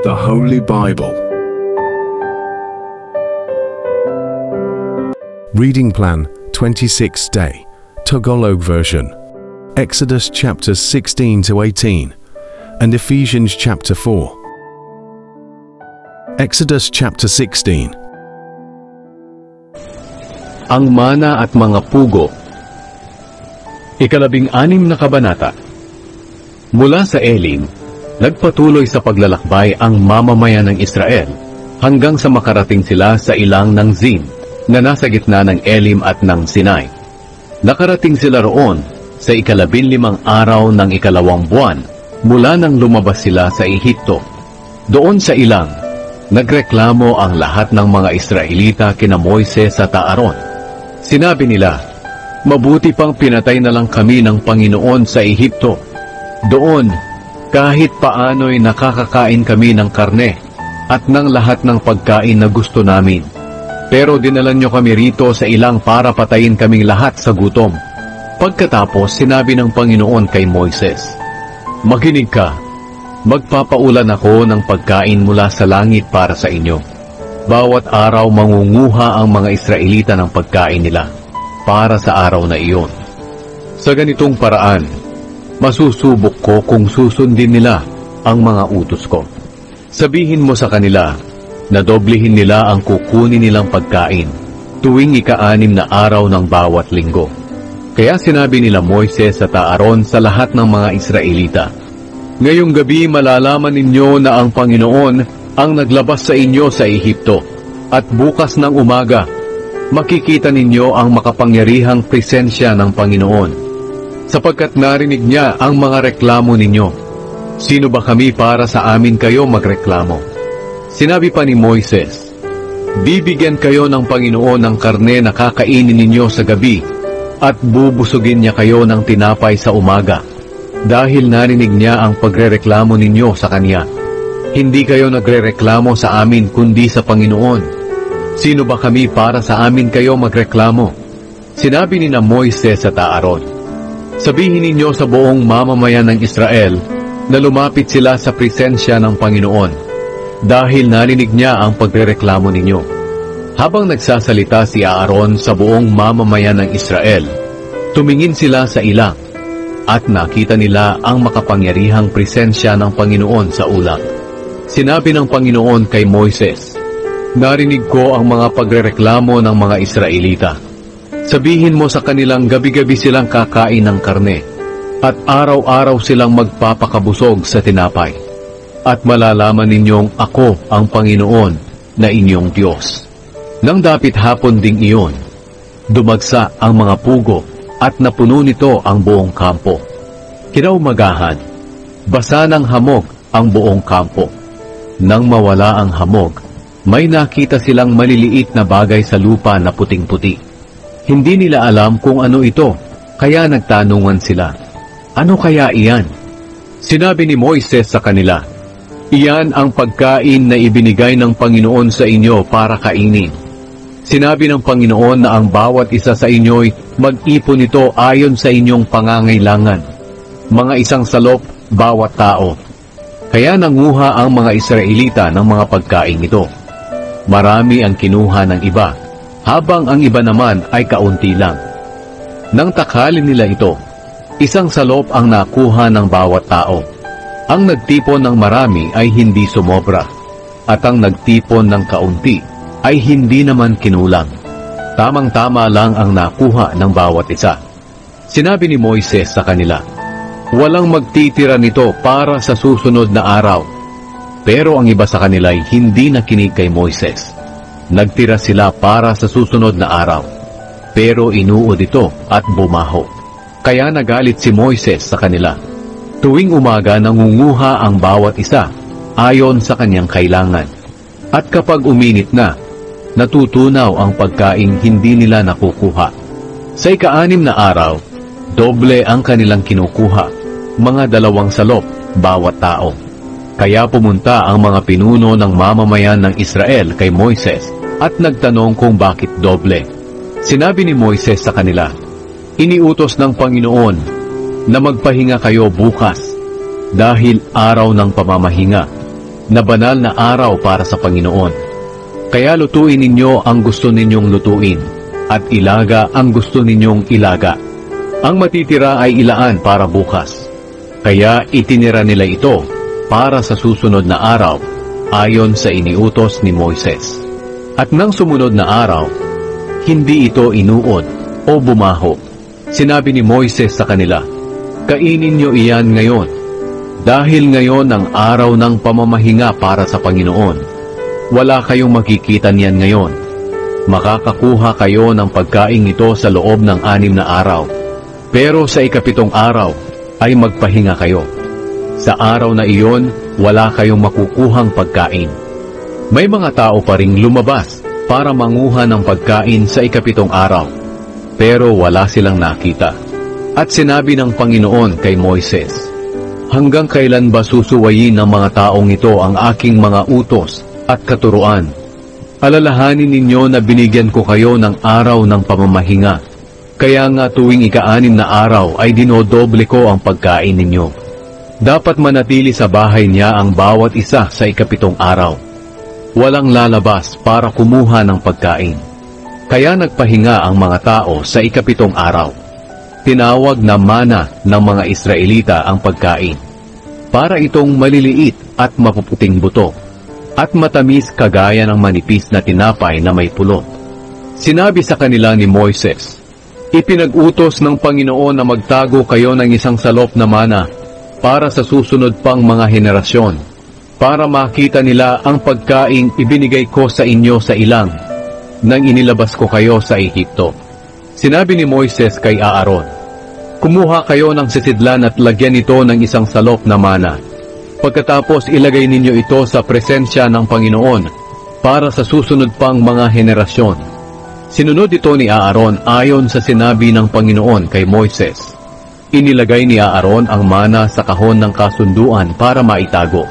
The Holy Bible. Reading Plan 26th Day, Tagalog Version. Exodus chapters 16 to 18 and Ephesians chapter 4. Exodus chapter 16. Ang mana at mga pugo. 16 na kabanata. Mula sa Elim, nagpatuloy sa paglalakbay ang mamamayan ng Israel hanggang sa makarating sila sa ilang ng Zin na nasa gitna ng Elim at ng Sinai. Nakarating sila roon sa 15 araw ng 2 buwan mula nang lumabas sila sa Ehipto. Doon sa ilang, nagreklamo ang lahat ng mga Israelita kina Moises at Aaron. Sinabi nila, "Mabuti pang pinatay na lang kami ng Panginoon sa Ehipto. Doon, kahit paano'y nakakakain kami ng karne at ng lahat ng pagkain na gusto namin. Pero dinalan nyo kami rito sa ilang para patayin kaming lahat sa gutom." Pagkatapos, sinabi ng Panginoon kay Moises, "Makinig ka, magpapaulan ako ng pagkain mula sa langit para sa inyo. Bawat araw mangunguha ang mga Israelita ng pagkain nila para sa araw na iyon. Sa ganitong paraan, masusubok ko kung susundin nila ang mga utos ko. Sabihin mo sa kanila na doblehin nila ang kukunin nilang pagkain tuwing 6 na araw ng bawat linggo." Kaya sinabi nila Moises at Aaron sa lahat ng mga Israelita, "Ngayong gabi malalaman ninyo na ang Panginoon ang naglabas sa inyo sa Ehipto, at bukas ng umaga makikita ninyo ang makapangyarihang presensya ng Panginoon, sapagkat narinig niya ang mga reklamo ninyo. Sino ba kami para sa amin kayo magreklamo?" Sinabi pa ni Moises, "Bibigyan kayo ng Panginoon ng karne na kakainin ninyo sa gabi, at bubusugin niya kayo ng tinapay sa umaga, dahil narinig niya ang pagrereklamo ninyo sa Kanya. Hindi kayo nagrereklamo sa amin kundi sa Panginoon. Sino ba kami para sa amin kayo magreklamo?" Sinabi ni Moises at Aaron, "Sabihin ninyo sa buong mamamayan ng Israel na lumapit sila sa presensya ng Panginoon, dahil narinig niya ang pagrereklamo ninyo." Habang nagsasalita si Aaron sa buong mamamayan ng Israel, tumingin sila sa ilang, at nakita nila ang makapangyarihang presensya ng Panginoon sa ulap. Sinabi ng Panginoon kay Moises, "Narinig ko ang mga pagrereklamo ng mga Israelita. Sabihin mo sa kanilang gabi-gabi silang kakain ng karne, at araw-araw silang magpapakabusog sa tinapay. At malalaman ninyong ako ang Panginoon na inyong Diyos." Nang dapit hapon ding iyon, dumagsa ang mga pugo at napuno nito ang buong kampo. Kinaumagahan, basa ng hamog ang buong kampo. Nang mawala ang hamog, may nakita silang maliliit na bagay sa lupa na puting-puti. Hindi nila alam kung ano ito, kaya nagtanungan sila, "Ano kaya iyan?" Sinabi ni Moises sa kanila, "Iyan ang pagkain na ibinigay ng Panginoon sa inyo para kainin. Sinabi ng Panginoon na ang bawat isa sa inyo'y mag-ipon nito ayon sa inyong pangangailangan, mga 1 salop bawat tao." Kaya nanguha ang mga Israelita ng mga pagkain ito. Marami ang kinuha ng iba, habang ang iba naman ay kaunti lang. Nang takhalin nila ito, 1 salop ang nakuha ng bawat tao. Ang nagtipon ng marami ay hindi sumobra, at ang nagtipon ng kaunti ay hindi naman kinulang. Tamang-tama lang ang nakuha ng bawat isa. Sinabi ni Moises sa kanila, "Walang magtitira nito para sa susunod na araw." Pero ang iba sa kanila ay hindi nakinig kay Moises. Nagtira sila para sa susunod na araw, pero inuod ito at bumaho. Kaya nagalit si Moises sa kanila. Tuwing umaga nangunguha ang bawat isa ayon sa kanyang kailangan. At kapag uminit na, natutunaw ang pagkain hindi nila nakukuha. Sa 6 na araw, doble ang kanilang kinukuha, mga 2 salop bawat tao. Kaya pumunta ang mga pinuno ng mamamayan ng Israel kay Moises at nagtanong kung bakit doble. Sinabi ni Moises sa kanila, "Iniutos ng Panginoon na magpahinga kayo bukas dahil araw ng pamamahinga. na banal na araw para sa Panginoon. Kaya lutuin ninyo ang gusto ninyong lutuin, at ilaga ang gusto ninyong ilaga. Ang matitira ay ilaan para bukas. Kaya itinira nila ito para sa susunod na araw, ayon sa iniutos ni Moises. At nang sumunod na araw, hindi ito inuod o bumaho. Sinabi ni Moises sa kanila, "Kainin niyo iyan ngayon, dahil ngayon ang araw ng pamamahinga para sa Panginoon. Wala kayong makikita niyan ngayon. Makakakuha kayo ng pagkain ito sa loob ng 6 na araw. Pero sa ika-7 araw ay magpahinga kayo. Sa araw na iyon, wala kayong makukuhang pagkain." May mga tao pa ring lumabas para manguha ng pagkain sa ika-7 araw, pero wala silang nakita. At sinabi ng Panginoon kay Moises, "Hanggang kailan ba susuwayin ng mga taong ito ang aking mga utos at katuruan? Alalahanin ninyo na binigyan ko kayo ng araw ng pamamahinga. Kaya nga tuwing ika-6 na araw ay dinodoble ko ang pagkain ninyo. Dapat manatili sa bahay niya ang bawat isa sa ika-7 araw. Walang lalabas para kumuha ng pagkain." Kaya nagpahinga ang mga tao sa ika-7 araw. Tinawag na mana ng mga Israelita ang pagkain, para itong maliliit at mapuputing buto, at matamis kagaya ng manipis na tinapay na may pulot. Sinabi sa kanila ni Moises, "Ipinag-utos ng Panginoon na magtago kayo ng isang salop na mana para sa susunod pang mga henerasyon, para makita nila ang pagkaing ibinigay ko sa inyo sa ilang, nang inilabas ko kayo sa Ehipto." Sinabi ni Moises kay Aaron, "Kumuha kayo ng sisidlan at lagyan ito ng isang salop na mana. Pagkatapos ilagay ninyo ito sa presensya ng Panginoon para sa susunod pang mga henerasyon." Sinunod ito ni Aaron ayon sa sinabi ng Panginoon kay Moises. Inilagay ni Aaron ang mana sa kahon ng kasunduan para maitago.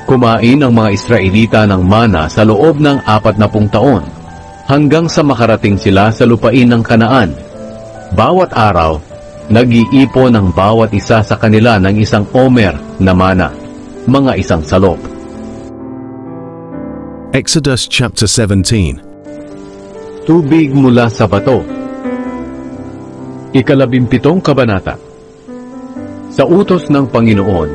Kumain ang mga Israelita ng mana sa loob ng 40 taon, hanggang sa makarating sila sa lupain ng Kanaan. Bawat araw, nag-iipon ang bawat isa sa kanila ng isang omer na mana, mga isang salop. Exodus chapter 17. Tubig mula sa bato. 17 kabanata. Sa utos ng Panginoon,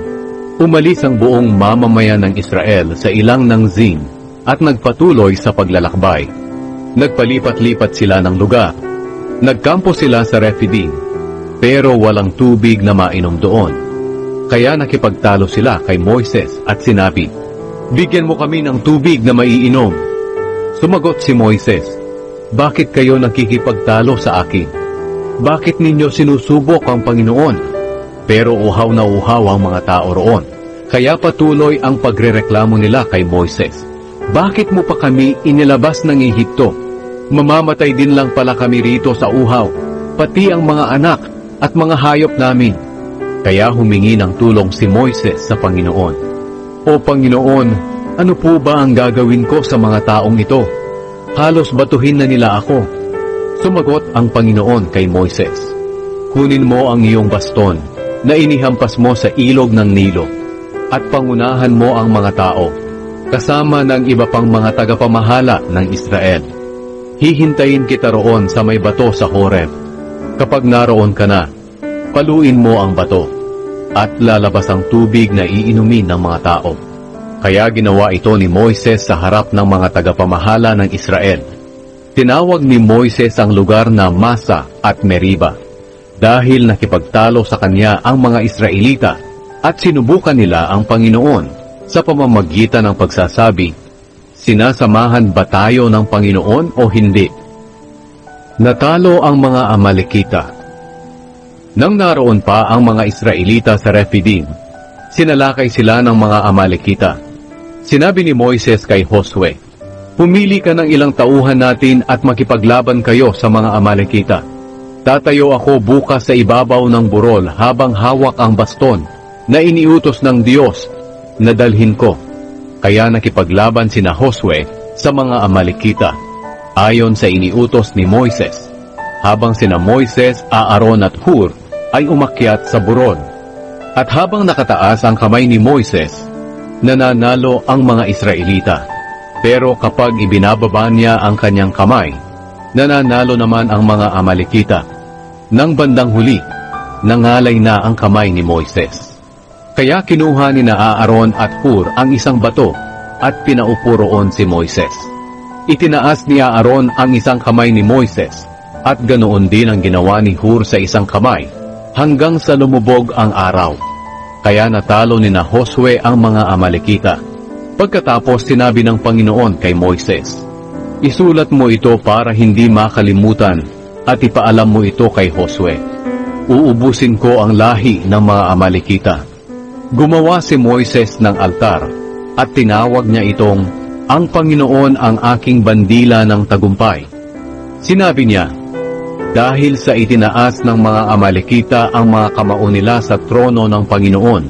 umalis ang buong mamamayan ng Israel sa ilang ng Zin at nagpatuloy sa paglalakbay. Nagpalipat-lipat sila ng lugar. Nagkampo sila sa Refidim, pero walang tubig na mainom doon. Kaya nakipagtalo sila kay Moises at sinabi, "Bigyan mo kami ng tubig na maiinom." Sumagot si Moises, "Bakit kayo nakikipagtalo sa akin? Bakit ninyo sinusubok ang Panginoon?" Pero uhaw na uhaw ang mga tao roon. Kaya patuloy ang pagrereklamo nila kay Moises, "Bakit mo pa kami inilabas ng Ehipto? Mamamatay din lang pala kami rito sa uhaw, pati ang mga anak at mga hayop namin." Kaya humingi ng tulong si Moises sa Panginoon. "O Panginoon, ano po ba ang gagawin ko sa mga taong ito? Halos batuhin na nila ako." Sumagot ang Panginoon kay Moises, "Kunin mo ang iyong baston na inihampas mo sa ilog ng Nilo, at pangunahan mo ang mga tao, kasama ng iba pang mga tagapamahala ng Israel. Hihintayin kita roon sa may bato sa Horeb. Kapag naroon ka na, paluin mo ang bato, at lalabas ang tubig na iinumin ng mga tao." Kaya ginawa ito ni Moises sa harap ng mga tagapamahala ng Israel. Tinawag ni Moises ang lugar na Masa at Meriba, dahil nakipagtalo sa kanya ang mga Israelita at sinubukan nila ang Panginoon sa pamamagitan ng pagsasabi, "Sinasamahan ba tayo ng Panginoon o hindi?" Natalo ang mga Amalekita. Nang naroon pa ang mga Israelita sa Refidim, sinalakay sila ng mga Amalekita. Sinabi ni Moises kay Josue, "Pumili ka ng ilang tauhan natin at makipaglaban kayo sa mga Amalekita. Tatayo ako bukas sa ibabaw ng burol habang hawak ang baston na iniutos ng Diyos na dalhin ko." Kaya nakipaglaban sina Josue sa mga Amalekita, ayon sa iniutos ni Moises, habang sina Moises, Aaron at Hur ay umakyat sa burol. At habang nakataas ang kamay ni Moises, nananalo ang mga Israelita. Pero kapag ibinababa niya ang kanyang kamay, nananalo naman ang mga Amalekita. Nang bandang huli, nangalay na ang kamay ni Moises. Kaya kinuha ni Aaron at Hur ang isang bato at pinaupo roon si Moises. Itinaas ni Aaron ang isang kamay ni Moises at ganoon din ang ginawa ni Hur sa isang kamay hanggang sa lumubog ang araw. Kaya natalo ni Josue ang mga Amalekita. Pagkatapos sinabi ng Panginoon kay Moises, "Isulat mo ito para hindi makalimutan at ipaalam mo ito kay Josue. Uubusin ko ang lahi ng mga Amalekita." Gumawa si Moises ng altar at tinawag niya itong, "Ang Panginoon ang aking bandila ng tagumpay." Sinabi niya, dahil sa itinaas ng mga Amalekita ang mga kamao nila sa trono ng Panginoon,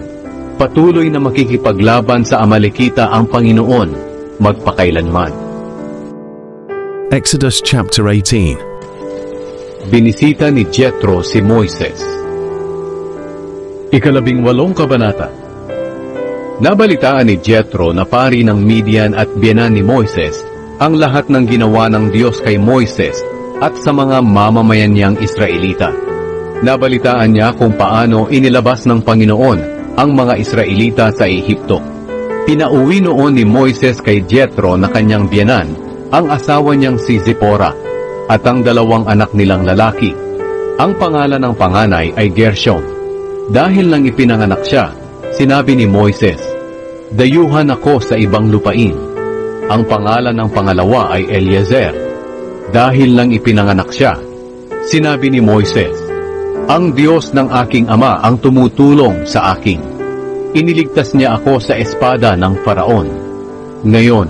patuloy na makikipaglaban sa Amalekita ang Panginoon magpakailanman. Exodus chapter 18. Binisita ni Jethro si Moises. 18 kabanata. Nabalitaan ni Jethro na pari ng Midian at biyenan ni Moises ang lahat ng ginawa ng Diyos kay Moises at sa mga mamamayan niyang Israelita. Nabalitaan niya kung paano inilabas ng Panginoon ang mga Israelita sa Ehipto. Pinauwi noon ni Moises kay Jethro na kanyang biyenan ang asawa niyang si Zipporah at ang 2 anak nilang lalaki. Ang pangalan ng panganay ay Gershom. Dahil nang ipinanganak siya, sinabi ni Moises, "Dayuhan ako sa ibang lupain." Ang pangalan ng pangalawa ay Eliezer. Dahil nang ipinanganak siya, sinabi ni Moises, "Ang Diyos ng aking ama ang tumutulong sa akin. Iniligtas niya ako sa espada ng Faraon." Ngayon,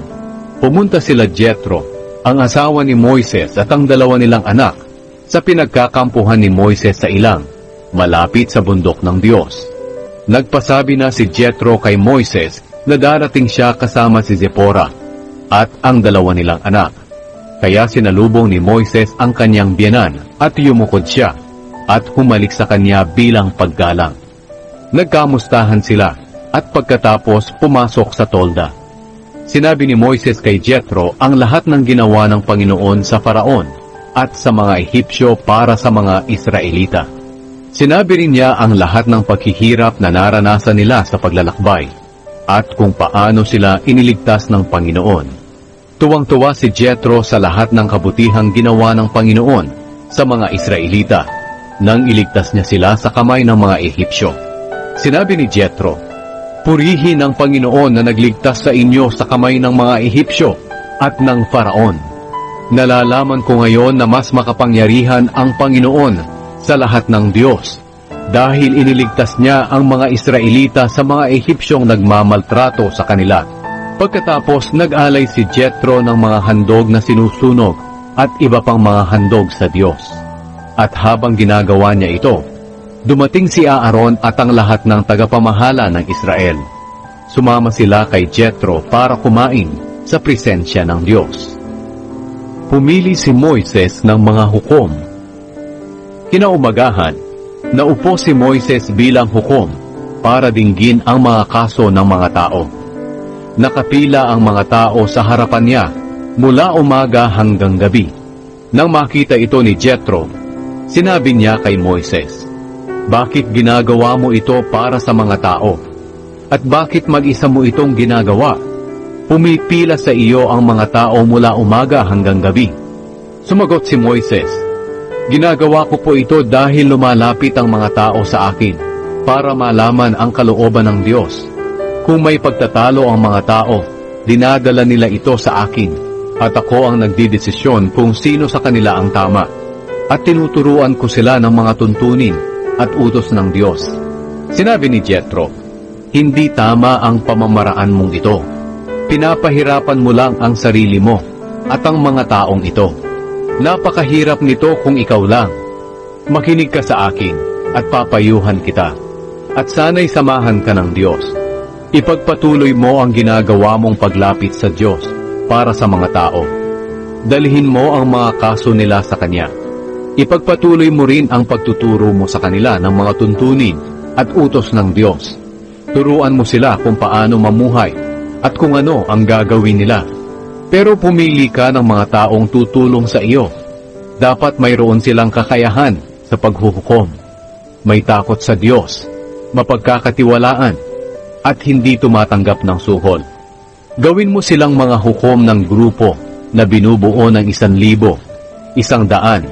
pumunta sila Jethro, ang asawa ni Moises at ang 2 nilang anak, sa pinagkakampuhan ni Moises sa ilang, malapit sa bundok ng Diyos. Nagpasabi na si Jethro kay Moises na darating siya kasama si Zipporah at ang 2 nilang anak. Kaya sinalubong ni Moises ang kanyang biyenan at yumukod siya at humalik sa kanya bilang paggalang. Nagkamustahan sila at pagkatapos pumasok sa tolda. Sinabi ni Moises kay Jethro ang lahat ng ginawa ng Panginoon sa Faraon at sa mga Ehipsyo para sa mga Israelita. Sinabi rin niya ang lahat ng paghihirap na naranasan nila sa paglalakbay at kung paano sila iniligtas ng Panginoon. Tuwang-tuwa si Jethro sa lahat ng kabutihang ginawa ng Panginoon sa mga Israelita nang iligtas niya sila sa kamay ng mga Ehipsyo. Sinabi ni Jethro, "Purihin ang Panginoon na nagligtas sa inyo sa kamay ng mga Ehipsyo at ng Faraon. Nalalaman ko ngayon na mas makapangyarihan ang Panginoon sa lahat ng Diyos, dahil iniligtas niya ang mga Israelita sa mga Ehipsyong nagmamaltrato sa kanila." Pagkatapos nag-alay si Jethro ng mga handog na sinusunog at iba pang mga handog sa Diyos. At habang ginagawa niya ito, dumating si Aaron at ang lahat ng tagapamahala ng Israel. Sumama sila kay Jethro para kumain sa presensya ng Diyos. Pumili si Moises ng mga hukom. Kinaumagahan, naupo si Moises bilang hukom para dinggin ang mga kaso ng mga tao. Nakapila ang mga tao sa harapan niya mula umaga hanggang gabi. Nang makita ito ni Jethro, sinabi niya kay Moises, "Bakit ginagawa mo ito para sa mga tao? At bakit mag-isa mo itong ginagawa? Pumipila sa iyo ang mga tao mula umaga hanggang gabi." Sumagot si Moises, "Ginagawa ko po ito dahil lumalapit ang mga tao sa akin para malaman ang kalooban ng Diyos. Kung may pagtatalo ang mga tao, dinadala nila ito sa akin at ako ang nagdidesisyon kung sino sa kanila ang tama. At tinuturuan ko sila ng mga tuntunin at utos ng Diyos." Sinabi ni Jethro, "Hindi tama ang pamamaraan mong ito. Pinapahirapan mo lang ang sarili mo at ang mga taong ito. Napakahirap nito kung ikaw lang. Makinig ka sa akin at papayuhan kita. At sana'y samahan ka ng Diyos. Ipagpatuloy mo ang ginagawa mong paglapit sa Diyos para sa mga tao. Dalhin mo ang mga kaso nila sa Kanya. Ipagpatuloy mo rin ang pagtuturo mo sa kanila ng mga tuntunin at utos ng Diyos. Turuan mo sila kung paano mamuhay at kung ano ang gagawin nila. Pero pumili ka ng mga taong tutulong sa iyo. Dapat mayroon silang kakayahan sa paghuhukom. May takot sa Diyos, mapagkakatiwalaan, at hindi tumatanggap ng suhol. Gawin mo silang mga hukom ng grupo na binubuo ng 1,000, 100,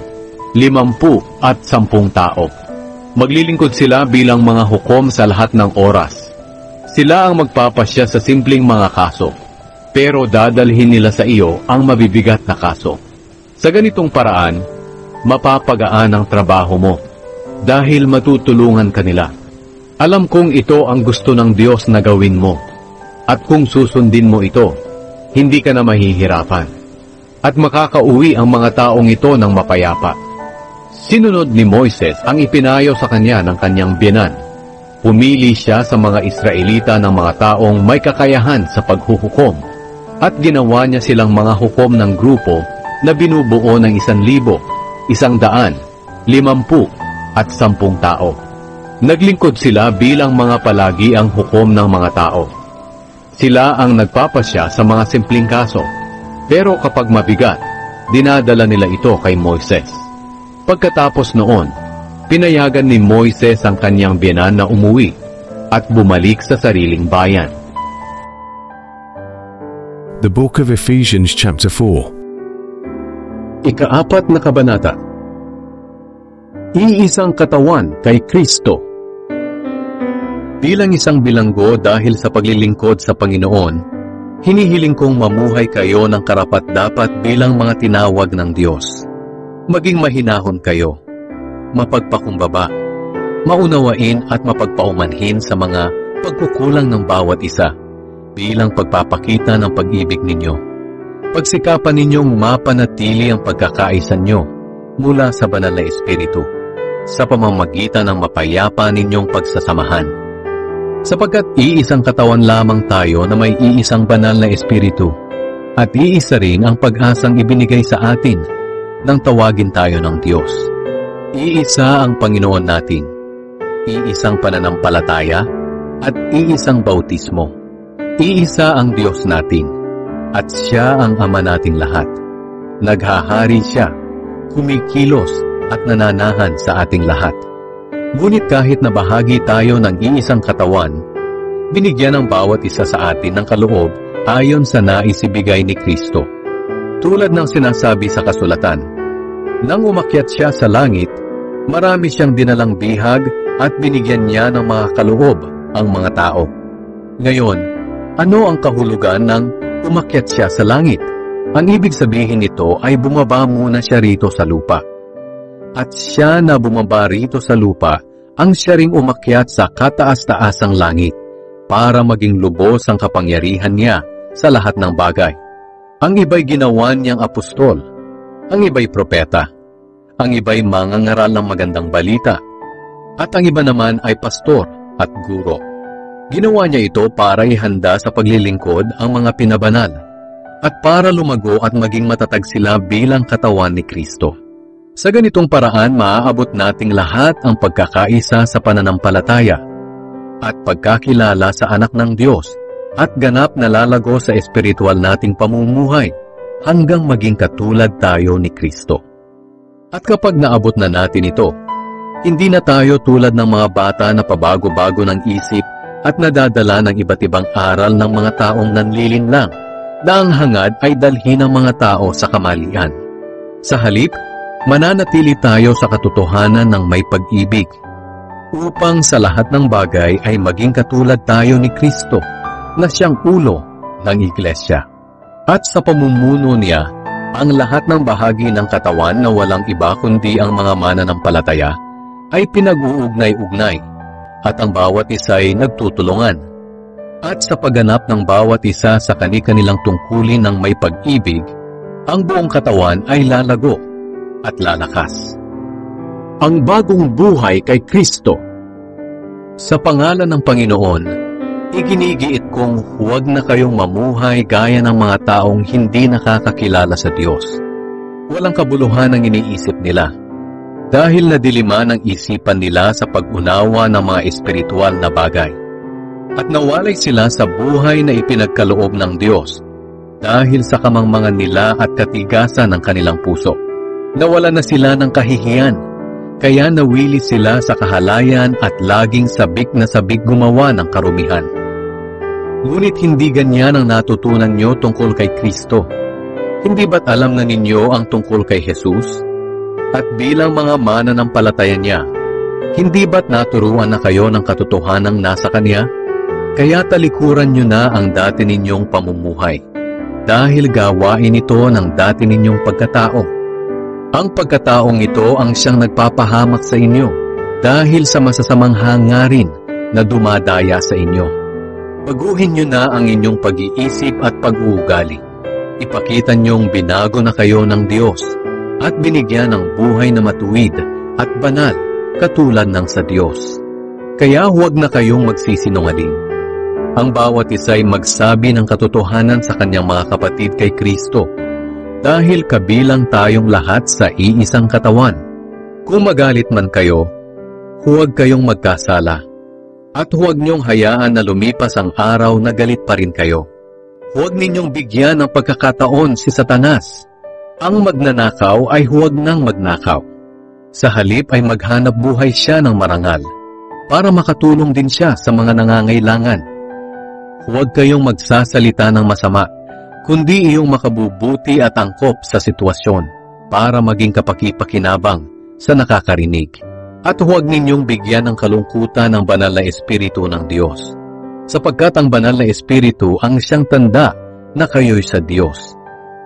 50 at 10 tao. Maglilingkod sila bilang mga hukom sa lahat ng oras. Sila ang magpapasya sa simpleng mga kaso, pero dadalhin nila sa iyo ang mabibigat na kaso. Sa ganitong paraan, mapapagaan ang trabaho mo dahil matutulungan ka nila. Alam kong ito ang gusto ng Diyos na gawin mo, at kung susundin mo ito, hindi ka na mahihirapan, at makakauwi ang mga taong ito ng mapayapa. Sinunod ni Moises ang ipinayo sa kanya ng kanyang biyenan. Pumili siya sa mga Israelita ng mga taong may kakayahan sa paghuhukom, at ginawa niya silang mga hukom ng grupo na binubuo ng 1,000, 100, 50 at 10 tao. Naglingkod sila bilang mga palagi ang hukom ng mga tao. Sila ang nagpapasya sa mga simpleng kaso, pero kapag mabigat, dinadala nila ito kay Moises. Pagkatapos noon, pinayagan ni Moises ang kanyang biyenan na umuwi at bumalik sa sariling bayan. The Book of Ephesians chapter 4. Ika-4 na kabanata. Iisang katawan kay Kristo. Bilang isang bilanggo dahil sa paglilingkod sa Panginoon, hinihiling kong mamuhay kayo ng karapat-dapat bilang mga tinawag ng Diyos. Maging mahinahon kayo, mapagpakumbaba, maunawain at mapagpaumanhin sa mga pagkukulang ng bawat isa bilang pagpapakita ng pag-ibig ninyo. Pagsikapan ninyong mapanatili ang pagkakaisa nyo mula sa banal na Espiritu sa pamamagitan ng mapayapa ninyong pagsasamahan. Sapagkat iisang katawan lamang tayo na may iisang banal na Espiritu, at iisa rin ang pag-asang ibinigay sa atin nang tawagin tayo ng Diyos. Iisa ang Panginoon natin, iisang pananampalataya, at iisang bautismo. Iisa ang Diyos natin, at Siya ang Ama nating lahat. Naghahari Siya, kumikilos at nananahan sa ating lahat. Ngunit kahit na bahagi tayo ng iisang katawan, binigyan ng bawat isa sa atin ng kaloob ayon sa naisibigay ni Kristo. Tulad ng sinasabi sa kasulatan, nang umakyat siya sa langit, marami siyang dinalang bihag at binigyan niya ng mga kaloob ang mga tao. Ngayon, ano ang kahulugan ng umakyat siya sa langit? Ang ibig sabihin nito ay bumaba muna siya rito sa lupa. At siya na bumaba rito sa lupa, ang siya ring umakyat sa kataas-taasang langit para maging lubos ang kapangyarihan niya sa lahat ng bagay. Ang iba'y ginawa niyang apostol, ang iba'y propeta, ang iba'y mangangaral ng magandang balita, at ang iba naman ay pastor at guro. Ginawa niya ito para ihanda sa paglilingkod ang mga pinabanal at para lumago at maging matatag sila bilang katawan ni Kristo. Sa ganitong paraan, maaabot nating lahat ang pagkakaisa sa pananampalataya at pagkakilala sa anak ng Diyos at ganap na lalago sa espiritual nating pamumuhay hanggang maging katulad tayo ni Kristo. At kapag naabot na natin ito, hindi na tayo tulad ng mga bata na pabago-bago ng isip at nadadala ng iba't ibang aral ng mga taong nanlilinlang na ang hangad ay dalhin ng mga tao sa kamalian. Sa halip, mananatili tayo sa katotohanan ng may pag-ibig upang sa lahat ng bagay ay maging katulad tayo ni Kristo na siyang ulo ng iglesia. At sa pamumuno niya, ang lahat ng bahagi ng katawan na walang iba kundi ang mga mananampalataya ay pinag-uugnay-ugnay at ang bawat isa ay nagtutulungan. At sa pagganap ng bawat isa sa kani-kanilang tungkulin ng may pag-ibig, ang buong katawan ay lalago at lalakas. Ang bagong buhay kay Kristo. Sa pangalan ng Panginoon, iginigiit kong huwag na kayong mamuhay gaya ng mga taong hindi nakakakilala sa Diyos. Walang kabuluhan ang iniisip nila, dahil nadiliman ang isipan nila sa pag-unawa ng mga espiritual na bagay. At nawalay sila sa buhay na ipinagkaloob ng Diyos dahil sa kamangmangan nila at katigasan ng kanilang puso. Nawala na sila ng kahihiyan, kaya nawili sila sa kahalayan at laging sabik na sabik gumawa ng karumihan. Ngunit hindi ganyan ang natutunan nyo tungkol kay Kristo. Hindi ba't alam na ninyo ang tungkol kay Jesus? At bilang mga mananampalataya niya, hindi ba't naturuan na kayo ng katotohanang nasa Kanya? Kaya talikuran nyo na ang dati ninyong pamumuhay, dahil gawain ito ng dati ninyong pagkatao. Ang pagkataong ito ang siyang nagpapahamak sa inyo, dahil sa masasamang hangarin na dumadaya sa inyo. Baguhin nyo na ang inyong pag-iisip at pag-uugali. Ipakita nyong binago na kayo ng Diyos, at binigyan ng buhay na matuwid at banal, katulad ng sa Diyos. Kaya huwag na kayong magsisinungaling. Ang bawat isa ay magsabi ng katotohanan sa kanyang mga kapatid kay Kristo, dahil kabilang tayong lahat sa iisang katawan. Kung magalit man kayo, huwag kayong magkasala, at huwag niyong hayaan na lumipas ang araw na galit pa rin kayo. Huwag ninyong bigyan ng pagkakataon si Satanas. Ang magnanakaw ay huwag nang magnakaw. Sa halip ay maghanap buhay siya ng marangal, para makatulong din siya sa mga nangangailangan. Huwag kayong magsasalita ng masama, kundi iyong makabubuti at angkop sa sitwasyon para maging kapaki-pakinabang sa nakakarinig. At huwag ninyong bigyan ng kalungkutan ng banal na Espiritu ng Diyos, sapagkat ang banal na Espiritu ang siyang tanda na kayo'y sa Diyos,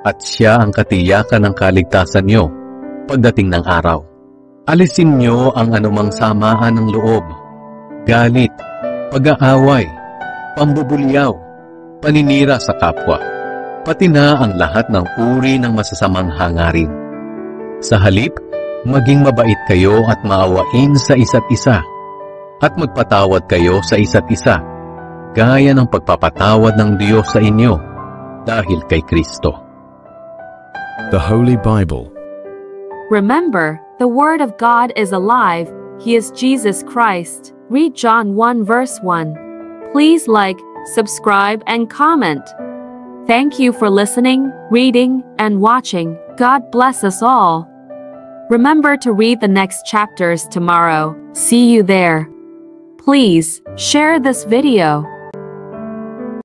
at siya ang katiyakan ng kaligtasan nyo pagdating ng araw. Alisin nyo ang anumang samaan ng loob, galit, pag-aaway, pambubulyaw, paninira sa kapwa, pati na ang lahat ng uri ng masasamang hangarin. Sa halip, maging mabait kayo at maawain sa isa't isa, at magpatawad kayo sa isa't isa, gaya ng pagpapatawad ng Diyos sa inyo dahil kay Kristo. The Holy Bible. Remember, the Word of God is alive. He is Jesus Christ. Read John 1 verse 1. Please like, subscribe, and comment. Thank you for listening, reading, and watching. God bless us all. Remember to read the next chapters tomorrow. See you there. Please share this video.